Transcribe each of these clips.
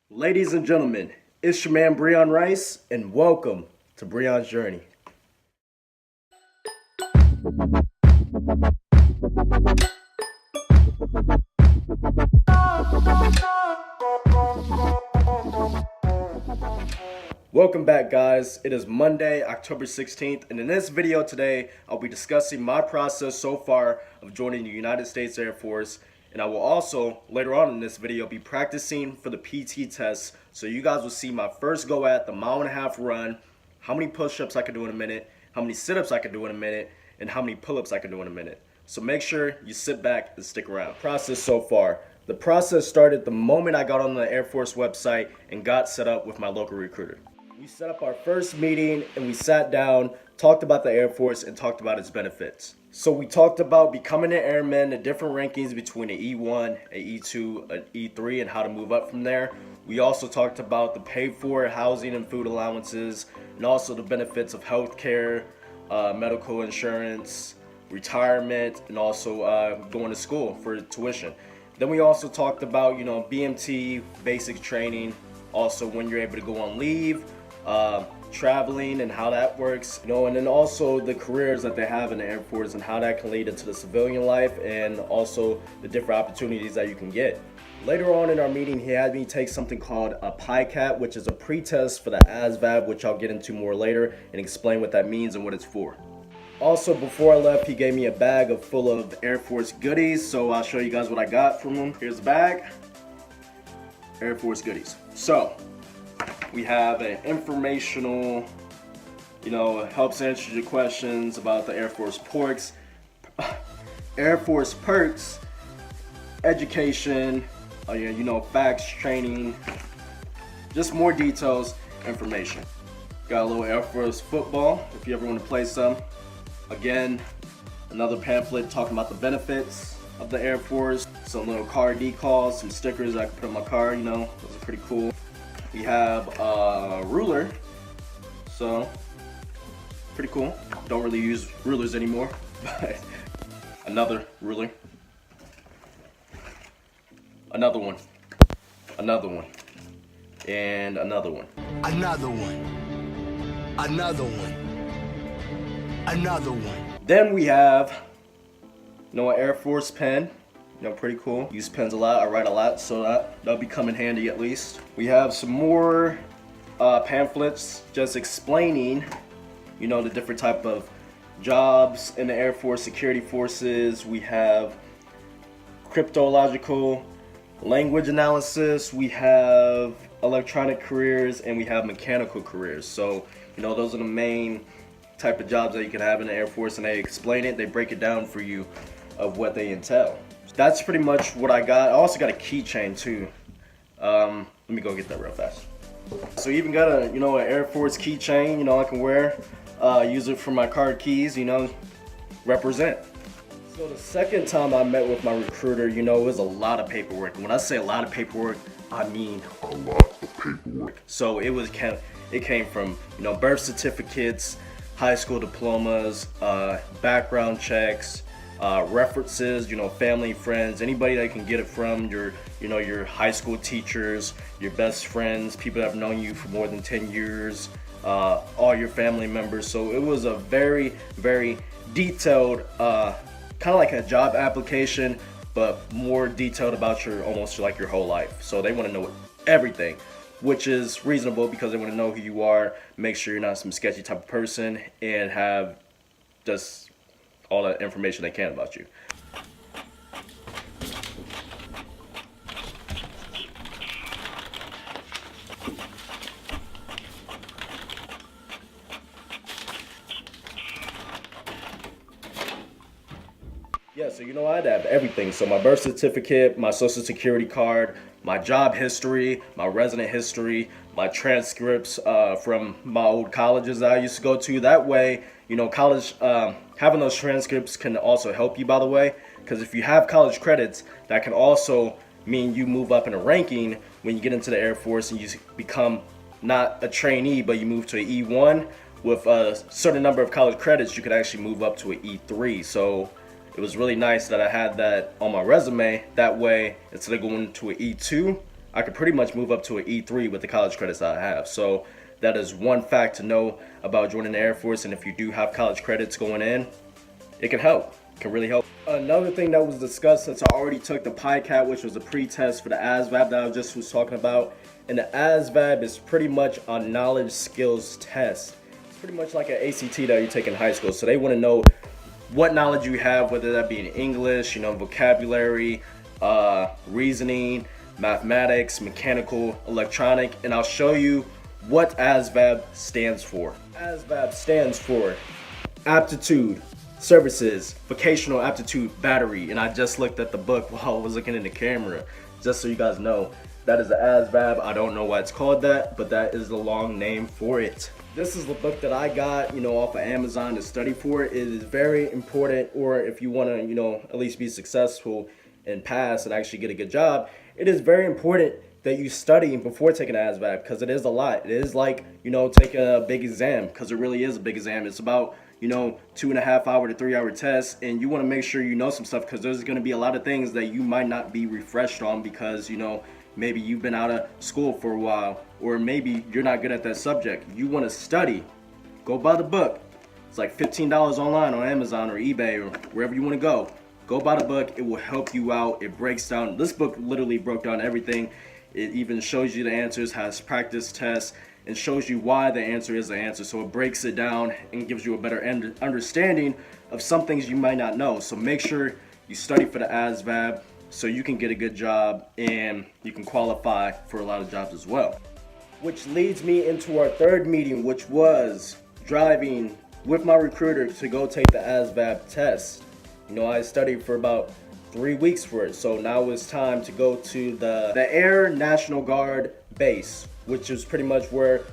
Ladies and gentlemen, it's your man Breon Rice, and welcome to Breon's Journey. Welcome back, guys. It is Monday, October 16th, and in this video today, I'll be discussing my process so far of joining the United States Air Force, and I will also, later on in this video, be practicing for the PT test, so you guys will see my first go at the mile-and-a-half run, how many push-ups I can do in a minute, how many sit-ups I can do in a minute, and how many pull-ups I can do in a minute. So make sure you sit back and stick around. Process so far. The process started the moment I got on the Air Force website and got set up with my local recruiter. We set up our first meeting and we sat down, talked about the Air Force, and talked about its benefits. So we talked about becoming an airman, the different rankings between an E1, an E2, an E3, and how to move up from there. We also talked about the paid for housing and food allowances, and also the benefits of healthcare, medical insurance, retirement, and also going to school for tuition. Then we also talked about, BMT, basic training, also when you're able to go on leave, traveling and how that works, and then also the careers that they have in the Air Force and how that can lead into the civilian life and also the different opportunities that you can get. Later on in our meeting, he had me take something called a PICAT, which is a pre-test for the ASVAB, which I'll get into more later and explain what that means and what it's for. Also, before I left, he gave me a bag full of Air Force goodies, so I'll show you guys what I got from him. Here's the bag, Air Force goodies. So, we have an informational, helps answer your questions about the Air Force perks, education, facts, training, just more details, information. Got a little Air Force football if you ever want to play some. Again, another pamphlet talking about the benefits of the Air Force. Some little car decals, some stickers I can put on my car, those are pretty cool. We have a ruler, so pretty cool. Don't really use rulers anymore, but another ruler. Another one, and another one, another one, another one. Then we have, an Air Force pen. Pretty cool. Use pens a lot. I write a lot, so that'll be come in handy at least. We have some more pamphlets just explaining, the different type of jobs in the Air Force security forces. We have cryptological language analysis. We have electronic careers, and we have mechanical careers. So, those are the main type of jobs that you can have in the Air Force, and they explain it. They break it down for you of what they entail. That's pretty much what I got. I also got a keychain too. Let me go get that real fast. So even got a, an Air Force keychain, I can wear, use it for my card keys, represent. So the second time I met with my recruiter, it was a lot of paperwork. And when I say a lot of paperwork, I mean a lot of paperwork. So it came from, birth certificates, high school diplomas, background checks, references, family, friends, anybody that can get it from, your high school teachers, your best friends, people that have known you for more than 10 years, all your family members. So it was a very, very detailed, kind of like a job application, but more detailed about almost like your whole life. So they want to know everything, which is reasonable because they want to know who you are, make sure you're not some sketchy type of person, and have just all the information they can about you. Yeah, so I'd have everything. So my birth certificate, my social security card, my job history, my resident history, my transcripts from my old colleges that I used to go to. That way, college, having those transcripts can also help you, by the way, because if you have college credits, that can also mean you move up in a ranking when you get into the Air Force and you become not a trainee, but you move to an E1. With a certain number of college credits, you could actually move up to an E3. So it was really nice that I had that on my resume. That way, instead of going to an E2, I could pretty much move up to an E3 with the college credits that I have. So that is one fact to know about joining the Air Force. And if you do have college credits going in, it can help. It can really help. Another thing that was discussed, since I already took the PICAT, which was a pre-test for the ASVAB that I just was talking about. And the ASVAB is pretty much a knowledge skills test. It's pretty much like an ACT that you take in high school. So they want to know what knowledge you have, whether that be in English, vocabulary, reasoning, mathematics, mechanical, electronic, and I'll show you what ASVAB stands for. ASVAB stands for Aptitude, Services, Vocational Aptitude, Battery, and I just looked at the book while I was looking in the camera, just so you guys know. That is the ASVAB. I don't know why it's called that, but that is the long name for it. This is the book that I got, off of Amazon to study for. It is very important, or if you want to, at least be successful and pass and actually get a good job, it is very important that you study before taking an ASVAB, because it is a lot. It is like, taking a big exam, because it really is a big exam. It's about, 2.5 hour to 3 hour tests, and you want to make sure you know some stuff, because there's going to be a lot of things that you might not be refreshed on, because, maybe you've been out of school for a while, or maybe you're not good at that subject. You want to study, go buy the book. It's like $15 online on Amazon or eBay or wherever you want to go. Go buy the book. It will help you out. It breaks down. This book literally broke down everything. It even shows you the answers, has practice tests, and shows you why the answer is the answer. So it breaks it down and gives you a better understanding of some things you might not know. So make sure you study for the ASVAB, so you can get a good job and you can qualify for a lot of jobs as well. Which leads me into our third meeting, which was driving with my recruiter to go take the ASVAB test. I studied for about 3 weeks for it, so now it's time to go to the Air National Guard base, which is pretty much where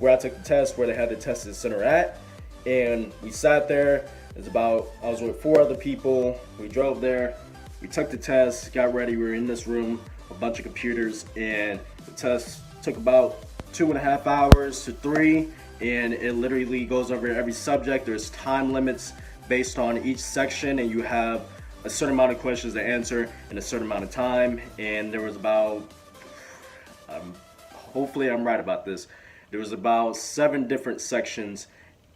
I took the test, where they had the testing center at. And we sat there. I was with 4 other people. We drove there. We took the test, got ready. We were in this room, a bunch of computers, and the test took about 2.5 hours to 3, and it literally goes over every subject. There's time limits based on each section, and you have a certain amount of questions to answer in a certain amount of time. And there was about, hopefully I'm right about this, there was about 7 different sections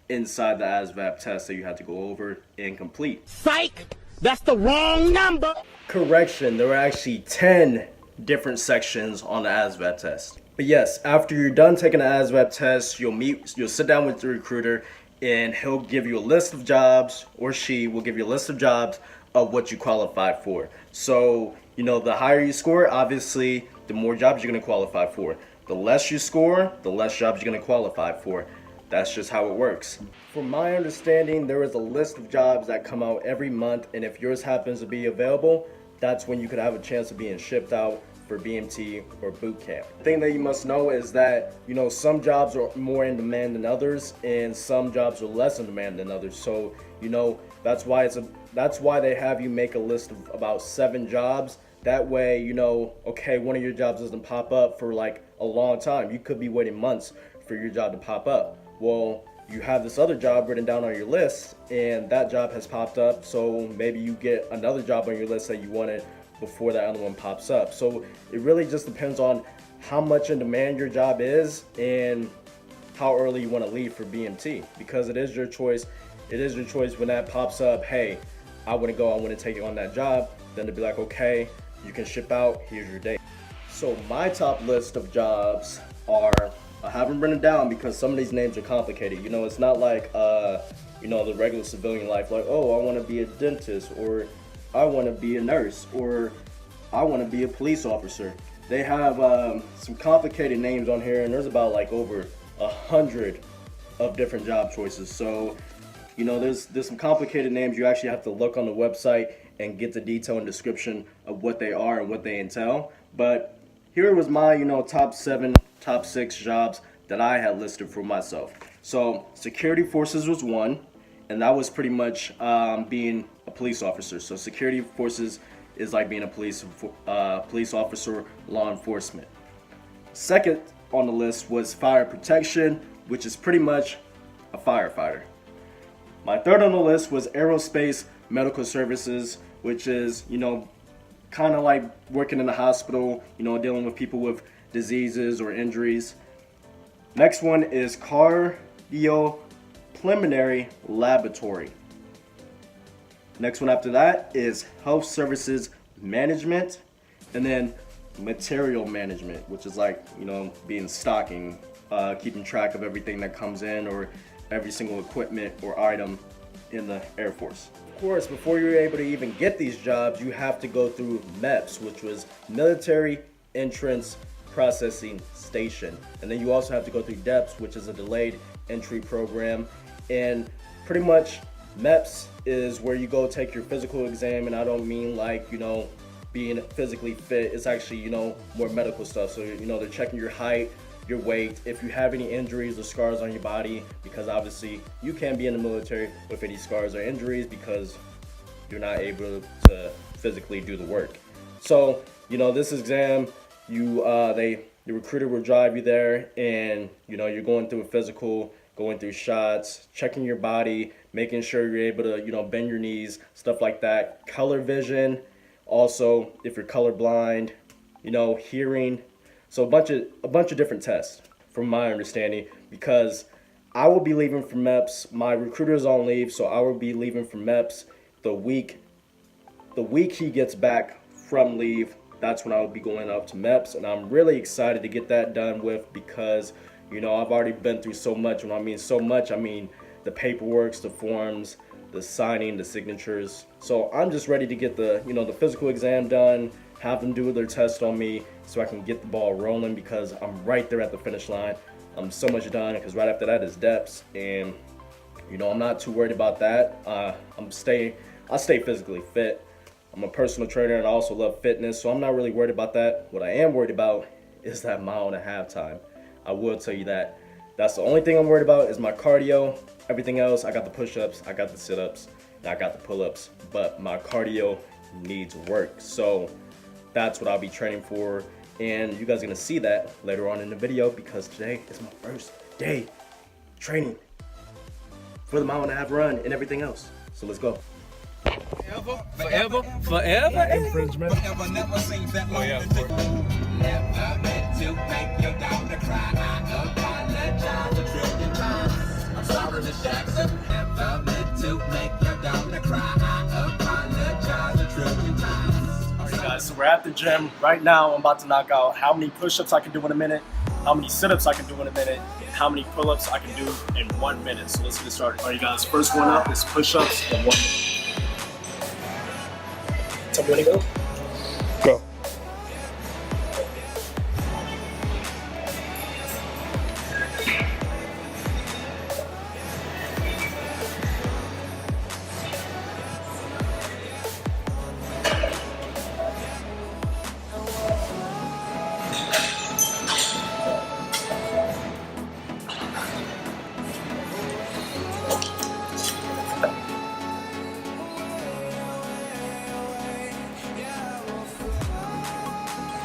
inside the ASVAB test that you had to go over and complete. Psych! That's the wrong number! Correction, there were actually 10 different sections on the ASVAB test. But yes, after you're done taking the ASVAB test, you'll sit down with the recruiter, and he'll give you a list of jobs, or she will give you a list of jobs of what you qualified for. So, the higher you score, obviously, the more jobs you're going to qualify for. The less you score, the less jobs you're going to qualify for. That's just how it works. From my understanding, there is a list of jobs that come out every month, and if yours happens to be available, that's when you could have a chance of being shipped out for BMT or boot camp. The thing that you must know is that, some jobs are more in demand than others, and some jobs are less in demand than others. So, that's why they have you make a list of about 7 jobs. That way, okay, one of your jobs doesn't pop up for like a long time. You could be waiting months for your job to pop up. Well, you have this other job written down on your list, and that job has popped up, so maybe you get another job on your list that you wanted before that other one pops up. So it really just depends on how much in demand your job is and how early you want to leave for BMT, because it is your choice. It is your choice when that pops up, hey, I want to take you on that job, then to be like, okay, you can ship out, here's your date. So my top list of jobs are, I haven't written down because some of these names are complicated. It's not like, the regular civilian life, like, oh, I want to be a dentist, or I want to be a nurse, or I want to be a police officer. They have some complicated names on here, and there's about like over 100 of different job choices. So, there's some complicated names. You actually have to look on the website and get the detail and description of what they are and what they entail. But here was my, top 7, top 6 jobs that I had listed for myself. So security forces was one, and that was pretty much being a police officer. So security forces is like being a police officer, law enforcement. Second on the list was fire protection, which is pretty much a firefighter. My third on the list was aerospace medical services, which is, kind of like working in the hospital, you know, dealing with people with diseases or injuries. Next one is cardiopulmonary laboratory. Next one after that is health services management, and then material management, which is like, you know, being stocking, keeping track of everything that comes in or every single equipment or item in the Air Force. Of course, before you're able to even get these jobs, you have to go through MEPS, which was Military Entrance Processing Station. And then you also have to go through DEPS, which is a delayed entry program. And pretty much MEPS is where you go take your physical exam, and I don't mean like, you know, being physically fit. It's actually, you know, more medical stuff. So, you know, they're checking your height, your weight, if you have any injuries or scars on your body, because obviously you can be in the military with any scars or injuries because you're not able to physically do the work. So, you know, this exam, the recruiter will drive you there, and, you know, you're going through a physical, going through shots, checking your body, making sure you're able to, you know, bend your knees, stuff like that. Color vision, also if you're colorblind, you know, hearing. So a bunch of different tests from my understanding, because I will be leaving for MEPS. My recruiter is on leave, so I will be leaving for MEPS the week he gets back from leave. That's when I will be going up to MEPS, and I'm really excited to get that done with, because, you know, I've already been through so much. When I mean so much, I mean the paperwork, the forms, the signing, the signatures. So I'm just ready to get the, you know, the physical exam done, have them do their test on me so I can get the ball rolling, because I'm right there at the finish line. I'm so much done, because right after that is DEPS, and, you know, I'm not too worried about that. I stay physically fit. I'm a personal trainer, and I also love fitness, so I'm not really worried about that. What I am worried about is that 1.5 mile time. I will tell you that. That's the only thing I'm worried about is my cardio. Everything else, I got the push-ups, I got the sit-ups, and I got the pull-ups, but my cardio needs work. So that's what I'll be training for, and you guys are gonna see that later on in the video, because today is my first day training for the 1.5 mile run and everything else. So let's go. Forever infringement. Forever, never seen that long. Oh yeah, of course. Never meant to make your daughter cry. I apologize a trillion times. I'm sorry, Miss Jackson. Never meant to make your daughter cry. I apologize a trillion times. Alright guys, so we're at the gym. Right now I'm about to knock out how many push-ups I can do in a minute, how many sit-ups I can do in a minute, and how many pull-ups I can do in 1 minute. So let's get started. Alright guys, first one up is push-ups in 1 minute. Tell me when to go. Go.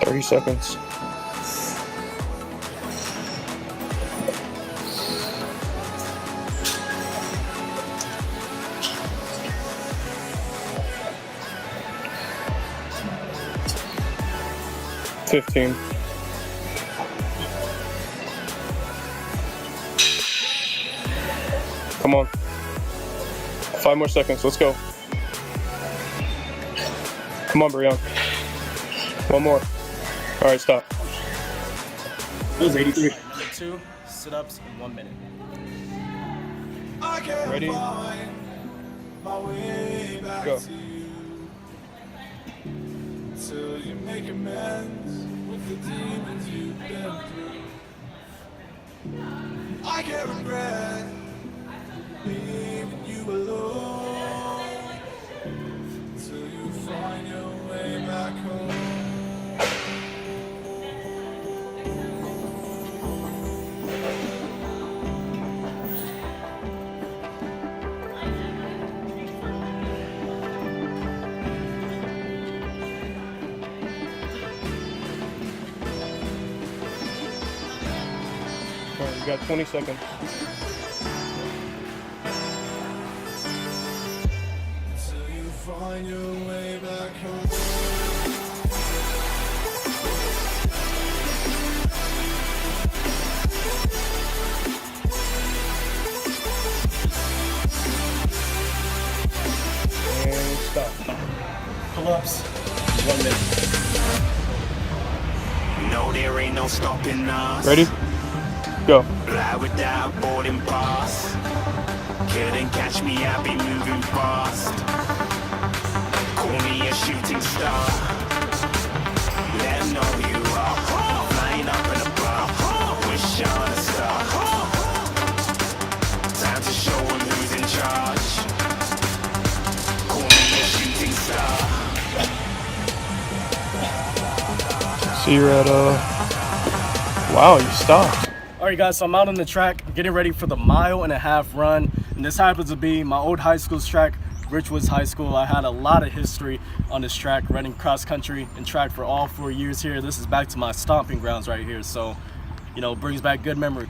Thirty seconds. $15. Come on. 5 more seconds. Let's go. Come on, Breon. One more. All right, stop. That was 83. Number 2, sit-ups in 1 minute. Ready? Go. Till you make amends with the demons you've been through. I can't regret leaving you alone till you find your way back home. All right, you got 20 seconds. Till you find your way back home. no stopping us. Ready? Go. Fly without boarding pass. Couldn't catch me, I'll be moving fast. Call me a shooting star. Let 'em know who you are. Flying up in a bar. Wish on a star. Time to show 'em who's in charge. Call me a shooting star. So you're at wow, you stopped. Alright guys, so I'm out on the track getting ready for the 1.5 mile run, and this happens to be my old high school's track, Richwoods High School. I had a lot of history on this track, running cross country and track for all 4 years here. This is back to my stomping grounds right here, so you know, brings back good memory.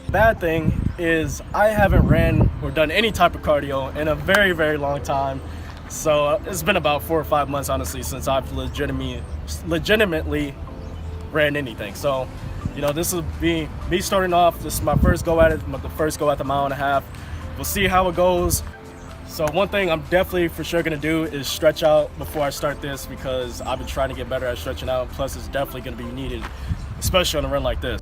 Bad thing is I haven't ran or done any type of cardio in a very, very long time. So it's been about 4 or 5 months, honestly, since I've legitimately ran anything. So, you know, this will be me starting off. This is my first go at it, the first go at the 1.5 mile. We'll see how it goes. So one thing I'm definitely for sure gonna do is stretch out before I start this, because I've been trying to get better at stretching out. Plus, it's definitely gonna be needed, especially on a run like this.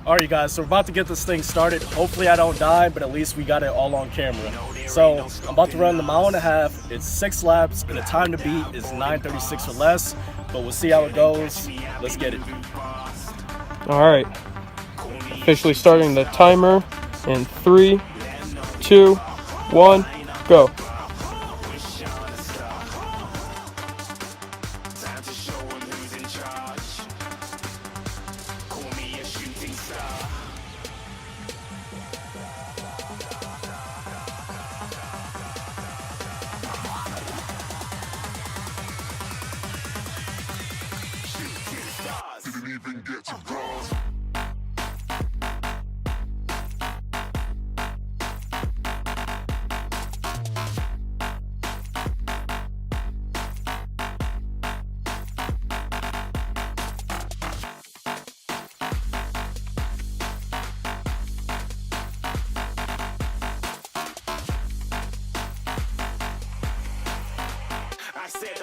Alright guys, so we're about to get this thing started. Hopefully I don't die, but at least we got it all on camera. So I'm about to run the 1.5 mile. It's 6 laps and the time to beat is 9:36 or less, but we'll see how it goes. Let's get it. Alright. Officially starting the timer in 3, 2, 1, go.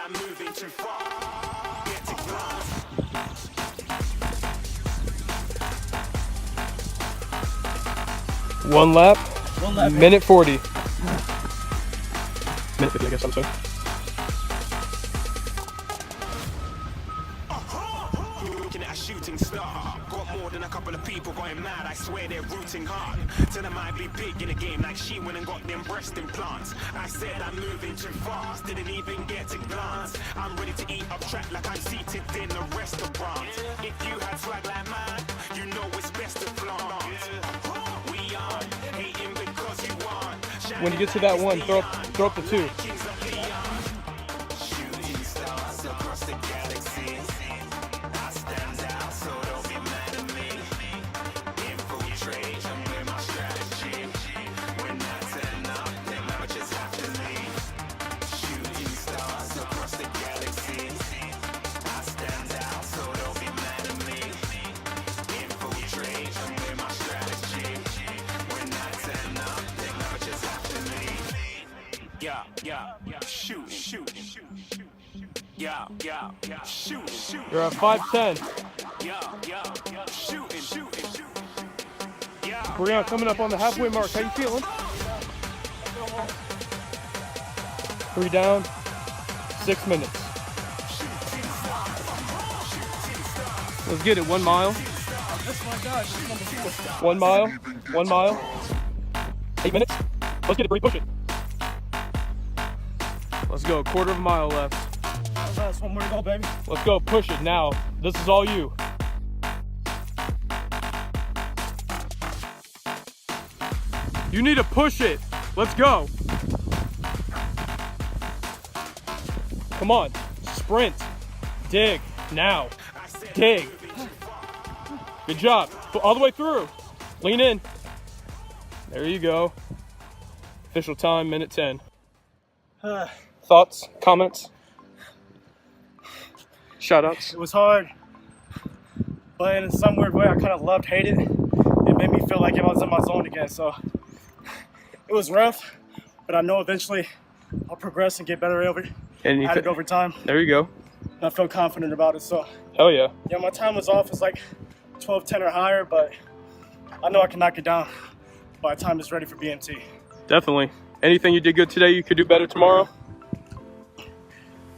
I'm moving too far. Get to glass. One lap, minute 40. Minute 50, I guess, I'm sorry. Looking at a shooting star. Got more than a couple of people going mad. I swear they're rooting hard. Tell them I'd be big in the game like she went and got them breast implants. I said I'm moving too fast. Didn't even get a glance. I'm ready to eat up track like I'm seated in a restaurant. If you had swag like mine, you know it's best to flaunt. We are hating because you want. When you get to that one, throw up the 2. Shooting stars across the galaxy. I stand out, so don't be mad at me. Infiltrate and with my strategy. When I turn up, then I just have to leave. Shooting stars across the galaxy. I stand out, so don't be mad at me. Infiltrate and with my strategy. When I turn up, then I just have to leave. Yeah, shoot. Yeah, shoot. You're at 5:10. Yeah, shooting. Yeah. Breon coming up on the halfway mark. How you feeling? 3 down, 6 minutes. Let's get it. 1 mile. 1 mile. 1 mile. 8 minutes. Let's get it, Bree. Push it. Let's go. 1/4 mile left. Last one more to go, baby. Let's go. Push it now. This is all you. You need to push it. Let's go. Come on. Sprint. Dig. Now. Dig. Good job. All the way through. Lean in. There you go. Official time, minute 10. Thoughts? Comments? Shoutouts? It was hard, but in some weird way, I kind of loved, hated it. It made me feel like if I was in my zone again. So it was rough, but I know eventually I'll progress and get better over it. And you Add it over time. There you go. And I feel confident about it. So Hell yeah. yeah, my time was off. It's like 12:10 or higher, but I know I can knock it down by the time it's ready for BMT. Definitely. Anything you did good today you could do better tomorrow?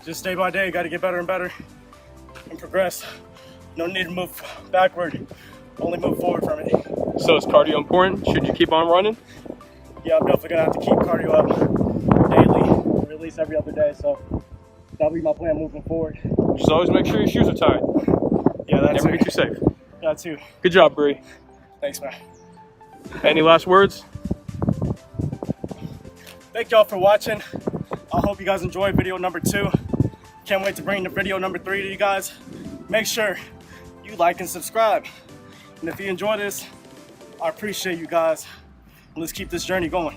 Just day by day, got to get better and better and progress. No need to move backward, only move forward from it. So is cardio important? Should you keep on running? Yeah, I'm definitely gonna have to keep cardio up daily, or at least every other day. So that'll be my plan moving forward. Just always make sure your shoes are tied. Yeah, that's Never it. get you safe. That too. Good job, Bree. Thanks, man. Any last words? Thank y'all for watching. I hope you guys enjoyed video number 2. Can't wait to bring the video number 3 to you guys. Make sure you like and subscribe. And if you enjoy this, I appreciate you guys. Let's keep this journey going.